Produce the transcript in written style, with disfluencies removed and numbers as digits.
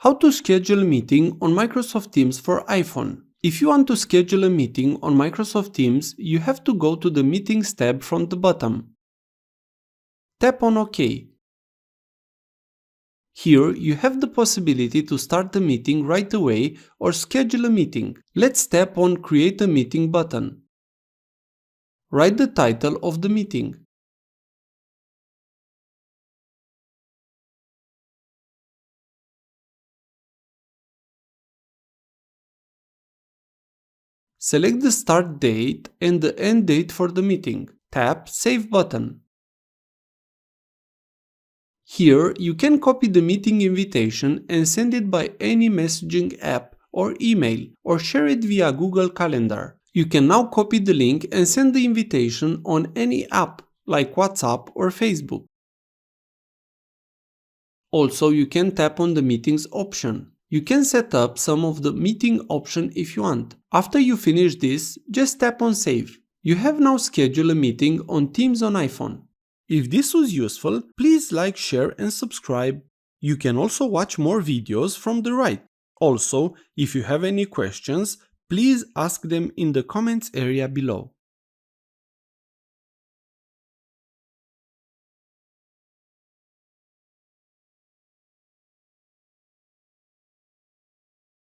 How to schedule a meeting on Microsoft Teams for iPhone. If you want to schedule a meeting on Microsoft Teams, you have to go to the Meetings tab from the bottom. Tap on OK. Here you have the possibility to start the meeting right away or schedule a meeting. Let's tap on Create a Meeting button. Write the title of the meeting. Select the start date and the end date for the meeting. Tap Save button. Here you can copy the meeting invitation and send it by any messaging app or email, or share it via Google Calendar. You can now copy the link and send the invitation on any app like WhatsApp or Facebook. Also, you can tap on the meetings option. You can set up some of the meeting options if you want. After you finish this, just tap on Save. You have now scheduled a meeting on Teams on iPhone. If this was useful, please like, share and subscribe. You can also watch more videos from the right. Also, if you have any questions, please ask them in the comments area below.